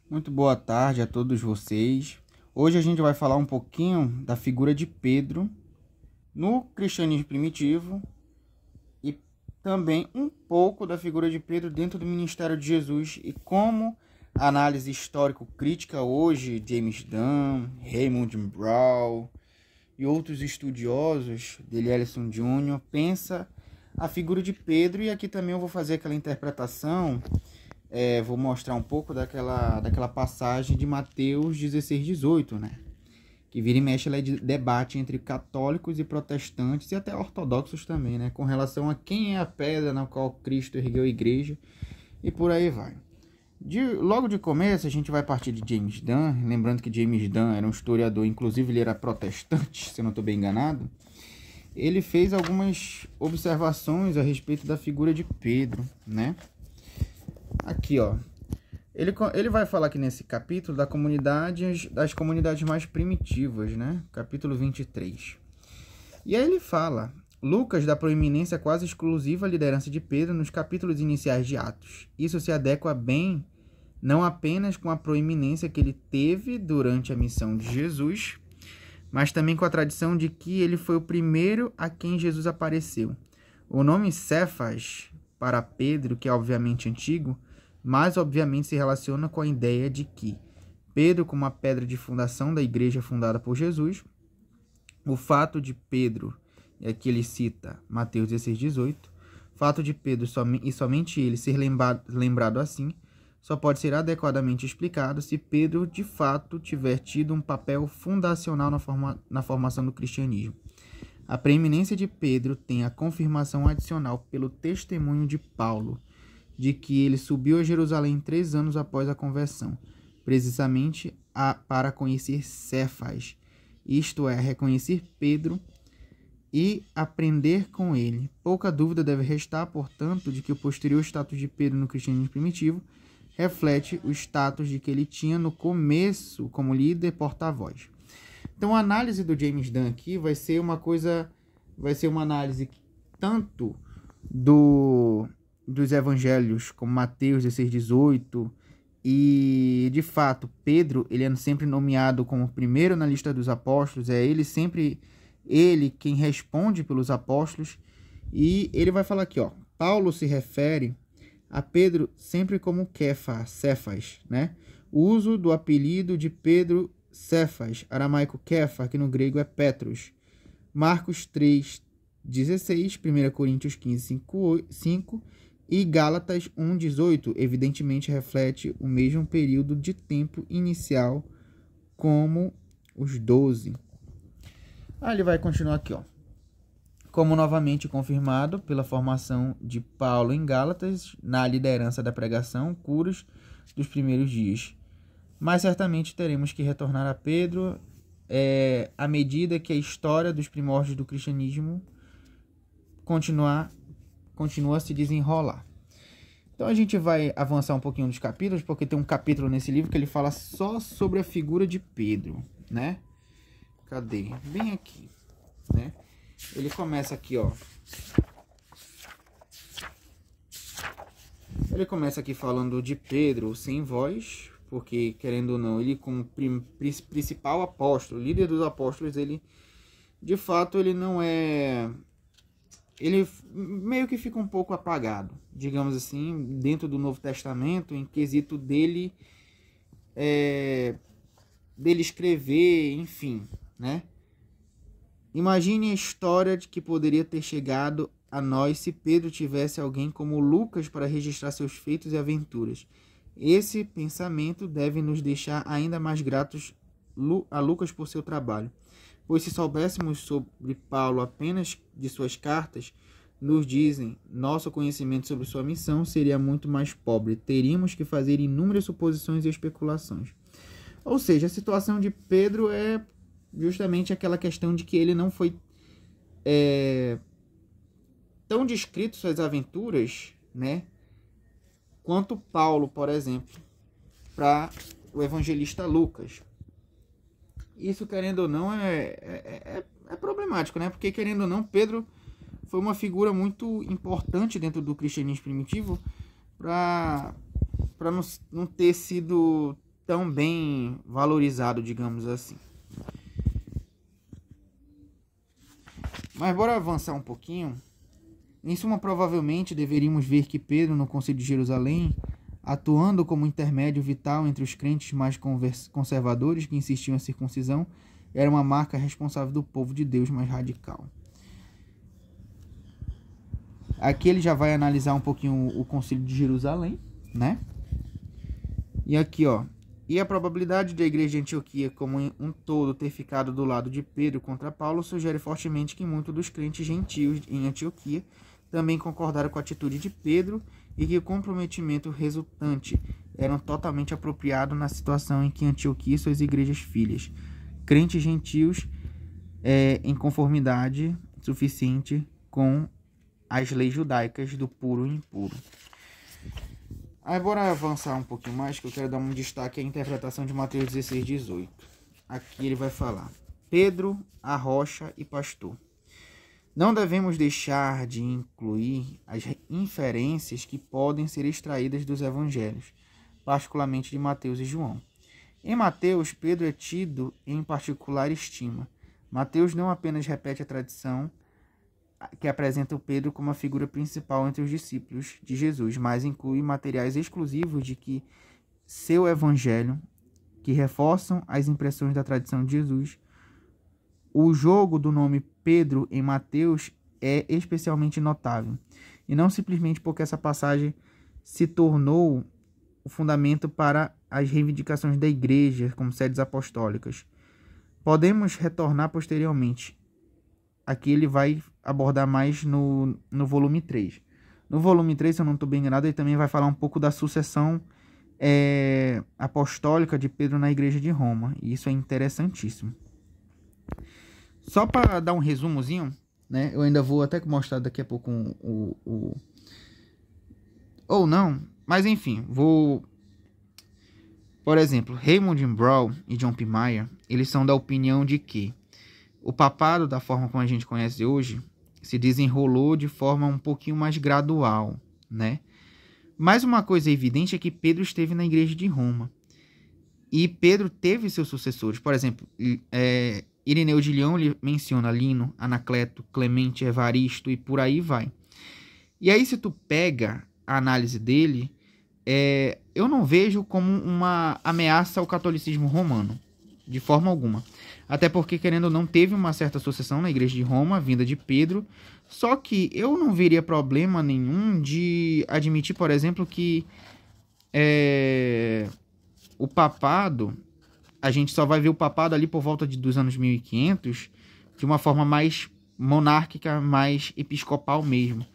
Muito boa tarde a todos vocês. Hoje a gente vai falar um pouquinho da figura de Pedro no cristianismo primitivo e também um pouco da figura de Pedro dentro do ministério de Jesus e como a análise histórico-crítica hoje, James Dunn, Raymond Brown e outros estudiosos, dele Ellison Jr., pensa a figura de Pedro. E aqui também eu vou fazer aquela interpretação. Vou mostrar um pouco daquela passagem de Mateus 16:18, né? Que vira e mexe, ela é de debate entre católicos e protestantes e até ortodoxos também, né? Com relação a quem é a pedra na qual Cristo ergueu a igreja e por aí vai. Logo de começo, a gente vai partir de James Dunn, lembrando que James Dunn era um historiador, inclusive ele era protestante, se eu não estou bem enganado. Ele fez algumas observações a respeito da figura de Pedro, né? Aqui, ó. Ele vai falar aqui nesse capítulo das comunidades mais primitivas, né? Capítulo 23. E aí ele fala, Lucas dá proeminência quase exclusiva à liderança de Pedro nos capítulos iniciais de Atos. Isso se adequa bem não apenas com a proeminência que ele teve durante a missão de Jesus, mas também com a tradição de que ele foi o primeiro a quem Jesus apareceu. O nome Cefas para Pedro, que é obviamente antigo, mas obviamente se relaciona com a ideia de que Pedro, como a pedra de fundação da igreja fundada por Jesus, o fato de Pedro, e aqui ele cita Mateus 16:18, o fato de Pedro e somente ele ser lembrado assim, só pode ser adequadamente explicado se Pedro de fato tiver tido um papel fundacional na formação do cristianismo. A preeminência de Pedro tem a confirmação adicional pelo testemunho de Paulo, de que ele subiu a Jerusalém 3 anos após a conversão, precisamente para conhecer Cefas, isto é, reconhecer Pedro e aprender com ele. Pouca dúvida deve restar, portanto, de que o posterior status de Pedro no cristianismo primitivo reflete o status de que ele tinha no começo como líder porta-voz. Então a análise do James Dunn aqui vai ser uma análise tanto dos evangelhos, como Mateus 16:18, e de fato Pedro, ele é sempre nomeado como o primeiro na lista dos apóstolos, é ele quem responde pelos apóstolos, e ele vai falar aqui, ó, Paulo se refere a Pedro sempre como Cefas, né? O uso do apelido de Pedro Cefas, aramaico Kefa, que no grego é Petros. Marcos 3:16, 1 Coríntios 15:5 e Gálatas 1:18, evidentemente reflete o mesmo período de tempo inicial como os 12. Ele vai continuar aqui, ó. Como novamente confirmado pela formação de Paulo em Gálatas, na liderança da pregação, curas dos primeiros dias. Mas certamente teremos que retornar a Pedro à medida que a história dos primórdios do cristianismo continua a se desenrolar. Então a gente vai avançar um pouquinho dos capítulos, porque tem um capítulo nesse livro que ele fala só sobre a figura de Pedro, né? Cadê? Bem aqui, né? Ele começa aqui, ó. Ele começa aqui falando de Pedro sem voz, porque, querendo ou não, ele como principal apóstolo, líder dos apóstolos, ele, de fato, ele não é... Ele meio que fica um pouco apagado, digamos assim, dentro do Novo Testamento, em quesito dele escrever, enfim, né? Imagine a história de que poderia ter chegado a nós se Pedro tivesse alguém como Lucas para registrar seus feitos e aventuras. Esse pensamento deve nos deixar ainda mais gratos a Lucas por seu trabalho, pois se soubéssemos sobre Paulo apenas de suas cartas, nos dizem, nosso conhecimento sobre sua missão seria muito mais pobre. Teríamos que fazer inúmeras suposições e especulações. Ou seja, a situação de Pedro é justamente aquela questão de que ele não foi tão descrito suas aventuras, né, quanto Paulo, por exemplo, para o evangelista Lucas. Isso, querendo ou não, é problemático, né? Porque, querendo ou não, Pedro foi uma figura muito importante dentro do cristianismo primitivo para não ter sido tão bem valorizado, digamos assim. Mas bora avançar um pouquinho. Em suma, provavelmente deveríamos ver que Pedro, no Concílio de Jerusalém, atuando como intermédio vital entre os crentes mais conservadores que insistiam em circuncisão, era uma marca responsável do povo de Deus mais radical. Aqui ele já vai analisar um pouquinho o Concílio de Jerusalém, né? E aqui, ó. E a probabilidade da igreja de Antioquia como um todo ter ficado do lado de Pedro contra Paulo sugere fortemente que muitos dos crentes gentios em Antioquia também concordaram com a atitude de Pedro e que o comprometimento resultante era totalmente apropriado na situação em que Antioquia e suas igrejas filhas, crentes gentios, em conformidade suficiente com as leis judaicas do puro e impuro. Aí bora avançar um pouquinho mais, que eu quero dar um destaque à interpretação de Mateus 16:18. Aqui ele vai falar: Pedro, a rocha e pastor. Não devemos deixar de incluir as inferências que podem ser extraídas dos evangelhos, particularmente de Mateus e João. Em Mateus, Pedro é tido em particular estima. Mateus não apenas repete a tradição que apresenta o Pedro como a figura principal entre os discípulos de Jesus, mas inclui materiais exclusivos de que seu evangelho, que reforçam as impressões da tradição de Jesus. O jogo do nome Pedro em Mateus é especialmente notável, e não simplesmente porque essa passagem se tornou o fundamento para as reivindicações da igreja como sedes apostólicas. Podemos retornar posteriormente. Aqui ele vai abordar mais no volume 3. No volume 3, se eu não estou bem enganado, ele também vai falar um pouco da sucessão apostólica de Pedro na igreja de Roma. E isso é interessantíssimo. Só para dar um resumozinho, né? Eu ainda vou até mostrar daqui a pouco ou não, mas enfim, vou... Por exemplo, Raymond Brown e John P. Meyer, eles são da opinião de que o papado, da forma como a gente conhece hoje, se desenrolou de forma um pouquinho mais gradual, né? Mas uma coisa evidente é que Pedro esteve na igreja de Roma. E Pedro teve seus sucessores. Por exemplo, Irineu de Lyon menciona Lino, Anacleto, Clemente, Evaristo e por aí vai. E aí, se tu pega a análise dele, eu não vejo como uma ameaça ao catolicismo romano, de forma alguma. Até porque, querendo ou não, teve uma certa sucessão na igreja de Roma, vinda de Pedro. Só que eu não veria problema nenhum de admitir, por exemplo, que o papado, a gente só vai ver o papado ali por volta dos anos 1500, de uma forma mais monárquica, mais episcopal mesmo.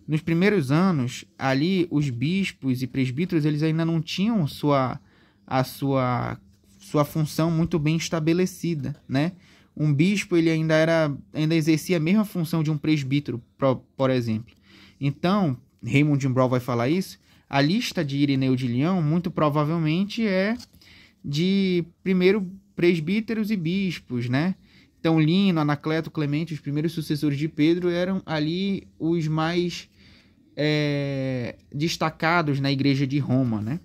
Nos primeiros anos, ali, os bispos e presbíteros, eles ainda não tinham a sua função muito bem estabelecida, né? Um bispo, ele ainda exercia a mesma função de um presbítero, por exemplo. Então, Raymond Brown vai falar isso. A lista de Irineu de Lyon, muito provavelmente, é de primeiro presbíteros e bispos, né? Então, Lino, Anacleto, Clemente, os primeiros sucessores de Pedro, eram ali os mais destacados na igreja de Roma, né?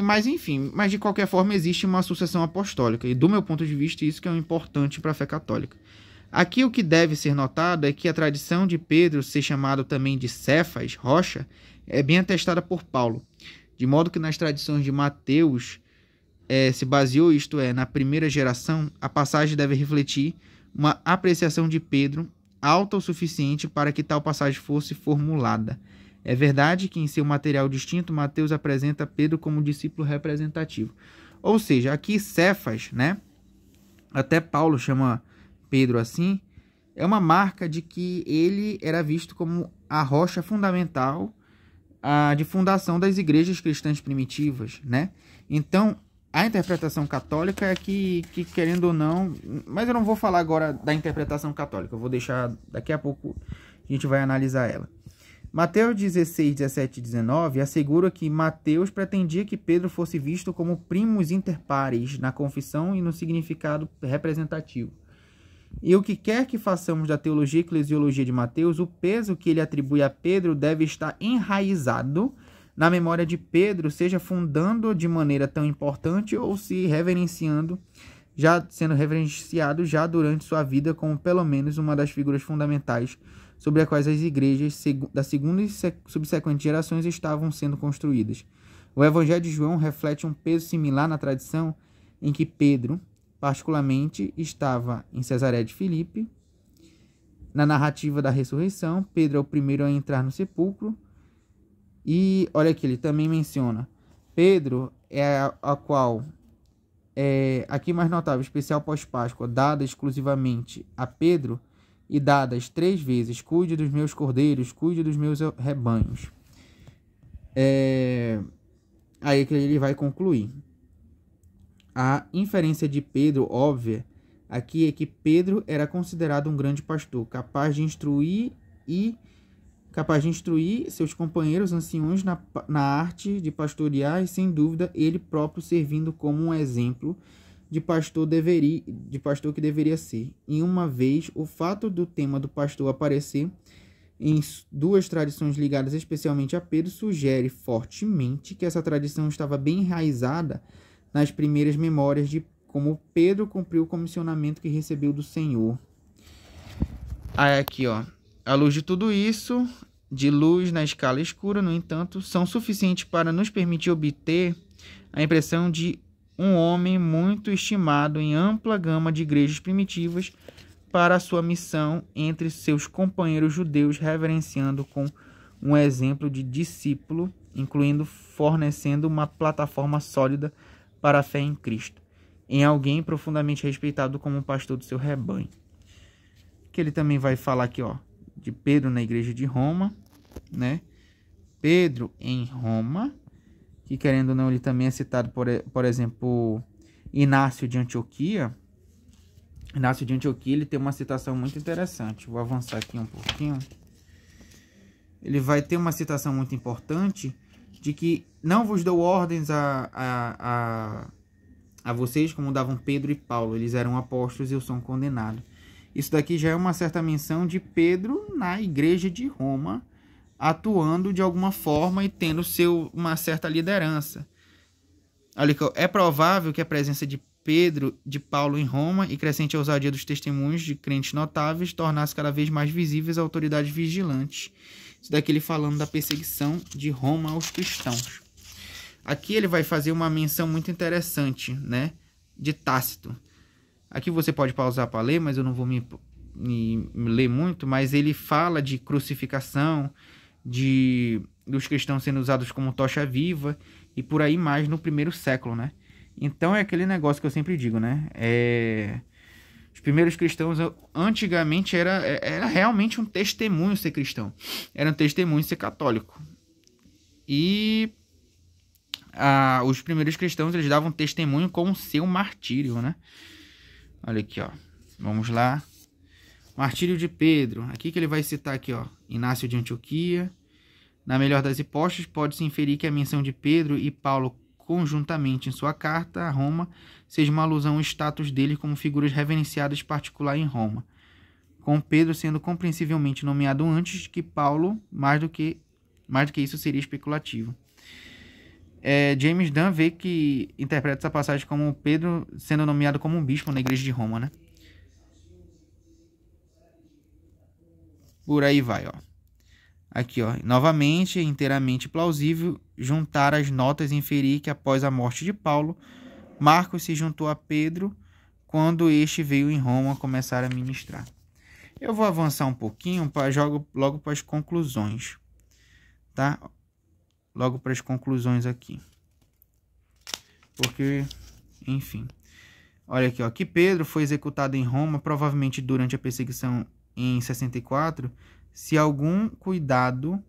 Mas enfim, mas de qualquer forma existe uma sucessão apostólica, e do meu ponto de vista isso que é importante para a fé católica. Aqui o que deve ser notado é que a tradição de Pedro ser chamado também de Cefas, rocha, é bem atestada por Paulo, de modo que nas tradições de Mateus se baseou, isto é, na primeira geração. A passagem deve refletir uma apreciação de Pedro alta o suficiente para que tal passagem fosse formulada. É verdade que em seu material distinto, Mateus apresenta Pedro como discípulo representativo. Ou seja, aqui Cefas, né? Até Paulo chama Pedro assim, é uma marca de que ele era visto como a rocha fundamental de fundação das igrejas cristãs primitivas, né? Então, a interpretação católica é que, querendo ou não... Mas eu não vou falar agora da interpretação católica, eu vou deixar daqui a pouco, a gente vai analisar ela. Mateus 16, 17 e 19 assegura que Mateus pretendia que Pedro fosse visto como primus inter pares na confissão e no significado representativo. E o que quer que façamos da teologia e eclesiologia de Mateus, o peso que ele atribui a Pedro deve estar enraizado na memória de Pedro, seja fundando de maneira tão importante ou se reverenciando, já sendo reverenciado já durante sua vida como pelo menos uma das figuras fundamentais sobre as quais as igrejas da segunda e subsequentes gerações estavam sendo construídas. O Evangelho de João reflete um peso similar na tradição em que Pedro, particularmente, estava em Cesareia de Filipe. Na narrativa da ressurreição, Pedro é o primeiro a entrar no sepulcro. E olha aqui, ele também menciona, Pedro é a qual aqui mais notável, especial pós-Páscoa, dada exclusivamente a Pedro e dadas 3 vezes, cuide dos meus cordeiros, cuide dos meus rebanhos. Aí que ele vai concluir. A inferência de Pedro, óbvia, aqui é que Pedro era considerado um grande pastor, capaz de instruir seus companheiros anciões na arte de pastorear e, sem dúvida, ele próprio servindo como um exemplo de pastor que deveria ser. E uma vez, o fato do tema do pastor aparecer em 2 tradições ligadas especialmente a Pedro sugere fortemente que essa tradição estava bem enraizada nas primeiras memórias de como Pedro cumpriu o comissionamento que recebeu do Senhor. Aí aqui, ó, à luz de tudo isso, de luz na escala escura, no entanto, são suficientes para nos permitir obter a impressão de um homem muito estimado em ampla gama de igrejas primitivas para a sua missão entre seus companheiros judeus, reverenciando com um exemplo de discípulo, incluindo fornecendo uma plataforma sólida para a fé em Cristo, em alguém profundamente respeitado como pastor do seu rebanho. Que ele também vai falar aqui, ó, de Pedro na igreja de Roma, né? Pedro em Roma, que querendo ou não, ele também é citado, por exemplo, Inácio de Antioquia. Inácio de Antioquia, ele tem uma citação muito interessante. Vou avançar aqui um pouquinho. Ele vai ter uma citação muito importante de que não vos dou ordens a vocês como davam Pedro e Paulo. Eles eram apóstolos e eu sou um condenado. Isso daqui já é uma certa menção de Pedro na igreja de Roma, atuando de alguma forma e tendo uma certa liderança. É provável que a presença de Pedro, de Paulo em Roma e crescente ousadia dos testemunhos de crentes notáveis tornasse cada vez mais visíveis autoridades vigilantes. Isso daqui ele falando da perseguição de Roma aos cristãos. Aqui ele vai fazer uma menção muito interessante, né, de Tácito. Aqui você pode pausar para ler, mas eu não vou me ler muito, mas ele fala de crucificação, dos cristãos sendo usados como tocha viva e por aí mais no 1º século, né? Então é aquele negócio que eu sempre digo, né? Os primeiros cristãos, antigamente, era realmente um testemunho ser cristão. Era um testemunho ser católico. E os primeiros cristãos, eles davam testemunho com o seu martírio, né? Olha aqui, ó. Vamos lá. Martírio de Pedro. Aqui que ele vai citar aqui, ó. Inácio de Antioquia. Na melhor das hipóteses, pode-se inferir que a menção de Pedro e Paulo conjuntamente em sua carta a Roma seja uma alusão ao status deles como figuras reverenciadas particular em Roma, com Pedro sendo compreensivelmente nomeado antes que Paulo, mais do que isso seria especulativo. James Dunn vê que interpreta essa passagem como Pedro sendo nomeado como um bispo na igreja de Roma, né? Por aí vai, ó. Aqui, ó. Novamente, é inteiramente plausível juntar as notas e inferir que após a morte de Paulo, Marcos se juntou a Pedro quando este veio em Roma começar a ministrar. Eu vou avançar um pouquinho logo para as conclusões, tá? Logo para as conclusões aqui. Porque, enfim. Olha aqui, ó. Que Pedro foi executado em Roma, provavelmente durante a perseguição em 64, se algum cuidado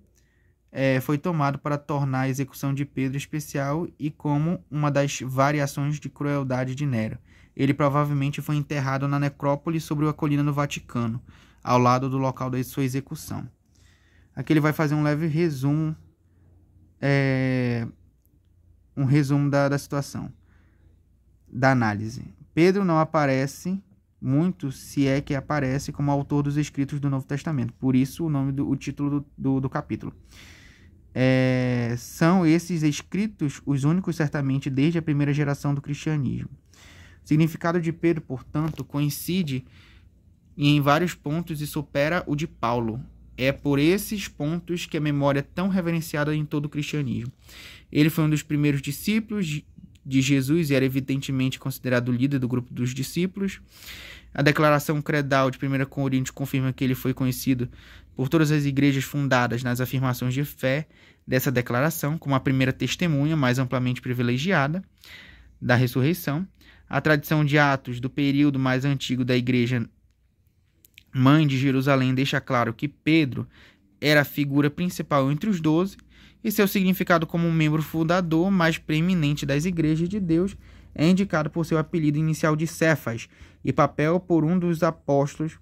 foi tomado para tornar a execução de Pedro especial e como uma das variações de crueldade de Nero. Ele provavelmente foi enterrado na necrópole sobre a colina do Vaticano, ao lado do local da sua execução. Aqui ele vai fazer um leve resumo, da situação, da análise. Pedro não aparece muito, se é que aparece, como autor dos escritos do Novo Testamento. Por isso o título do capítulo. são esses escritos os únicos, certamente, desde a primeira geração do cristianismo. O significado de Pedro, portanto, coincide em vários pontos e supera o de Paulo. É por esses pontos que a memória é tão reverenciada em todo o cristianismo. Ele foi um dos primeiros discípulos de Jesus e era evidentemente considerado o líder do grupo dos discípulos. A declaração credal de 1 Coríntios confirma que ele foi conhecido por todas as igrejas fundadas nas afirmações de fé dessa declaração, como a primeira testemunha mais amplamente privilegiada da ressurreição. A tradição de Atos do período mais antigo da igreja mãe de Jerusalém deixa claro que Pedro era a figura principal entre os 12 e seu significado como um membro fundador mais preeminente das igrejas de Deus é indicado por seu apelido inicial de Cefas e papel por um dos apóstolos,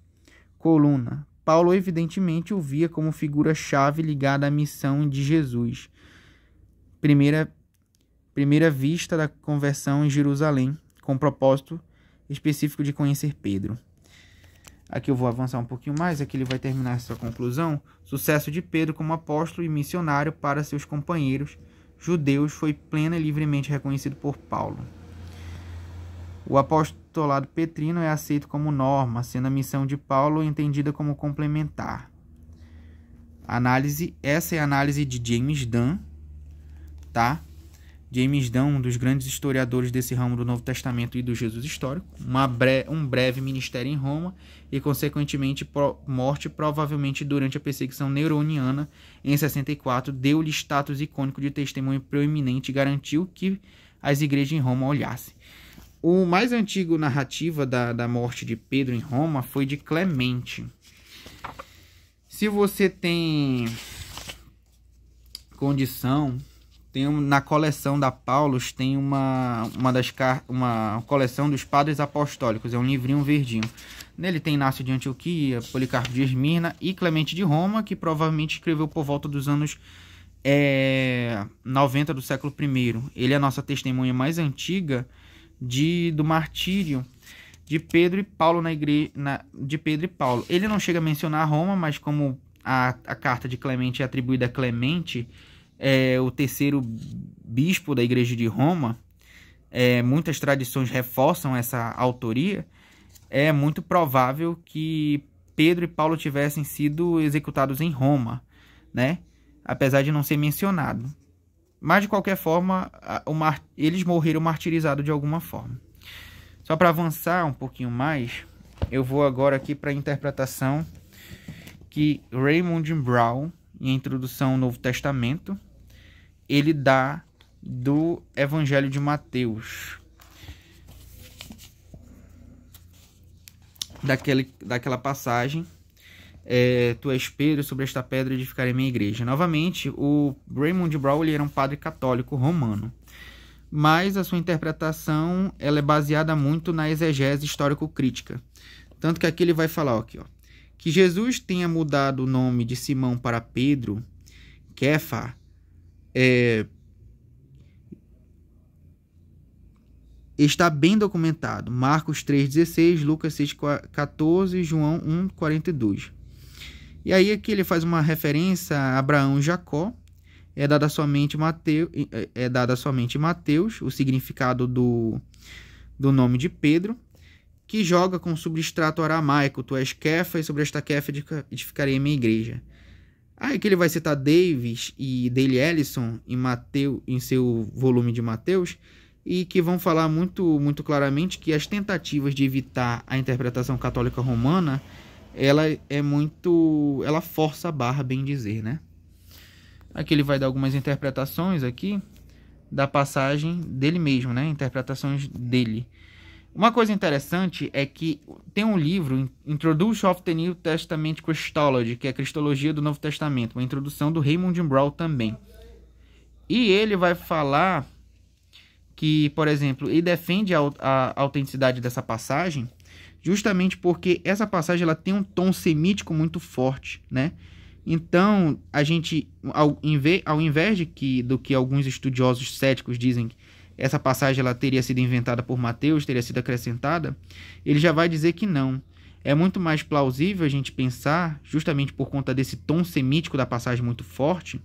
coluna. Paulo evidentemente o via como figura-chave ligada à missão de Jesus. Primeira vista da conversão em Jerusalém, com propósito específico de conhecer Pedro. Aqui eu vou avançar um pouquinho mais, aqui ele vai terminar essa conclusão. Sucesso de Pedro como apóstolo e missionário para seus companheiros judeus foi plena e livremente reconhecido por Paulo. O apostolado petrino é aceito como norma, sendo a missão de Paulo entendida como complementar. Essa é a análise de James Dunn, tá? James Dunn, um dos grandes historiadores desse ramo do Novo Testamento e do Jesus histórico, um breve ministério em Roma e, consequentemente, morte provavelmente durante a perseguição neroniana em 64, deu-lhe status icônico de testemunho proeminente e garantiu que as igrejas em Roma olhassem. O mais antigo narrativa da morte de Pedro em Roma foi de Clemente. Se você tem condição... na coleção da Paulus tem uma coleção dos Padres Apostólicos, é um livrinho verdinho. Nele tem Inácio de Antioquia, Policarpo de Esmirna e Clemente de Roma, que provavelmente escreveu por volta dos anos 90 do século I. Ele é a nossa testemunha mais antiga do martírio de Pedro e Paulo de Pedro e Paulo. Ele não chega a mencionar Roma, mas como a carta de Clemente é atribuída a Clemente, o terceiro bispo da igreja de Roma, muitas tradições reforçam essa autoria, é muito provável que Pedro e Paulo tivessem sido executados em Roma, né? Apesar de não ser mencionado. Mas, de qualquer forma, eles morreram martirizados de alguma forma. Só para avançar um pouquinho mais, eu vou agora aqui para a interpretação que Raymond Brown, em Introdução ao Novo Testamento, ele dá do Evangelho de Mateus. Daquela passagem, tu és Pedro, sobre esta pedra edificarei minha igreja. Novamente, o Raymond Brown ele era um padre católico romano, mas a sua interpretação ela é baseada muito na exegese histórico-crítica. Tanto que aqui ele vai falar aqui, ó, que Jesus tenha mudado o nome de Simão para Pedro, Kefa, está bem documentado. Marcos 3,16, Lucas 6,14, João 1,42. E aí aqui ele faz uma referência a Abraão e Jacó. É dada somente em Mateus o significado do nome de Pedro, que joga com o substrato aramaico, tu és Kefa, e sobre esta Kefa edificarei a minha igreja. Aí que ele vai citar Davis e Dale Ellison em seu volume de Mateus, e que vão falar muito, muito claramente que as tentativas de evitar a interpretação católica romana, ela força a barra, bem dizer, né? Aqui ele vai dar algumas interpretações aqui da passagem dele mesmo, né? Interpretações dele. Uma coisa interessante é que tem um livro, Introduction of the New Testament Christology, que é a Cristologia do Novo Testamento, uma introdução do Raymond Brown também. E ele vai falar que, por exemplo, ele defende a autenticidade dessa passagem justamente porque essa passagem ela tem um tom semítico muito forte, né? Então, a gente, ao invés do que alguns estudiosos céticos dizem, essa passagem ela teria sido inventada por Mateus, teria sido acrescentada, ele já vai dizer que não. É muito mais plausível a gente pensar, justamente por conta desse tom semítico da passagem muito forte,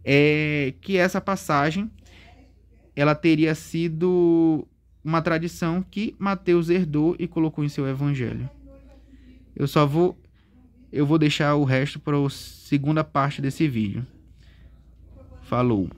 é que essa passagem ela teria sido uma tradição que Mateus herdou e colocou em seu evangelho. Eu vou deixar o resto para a segunda parte desse vídeo. Falou!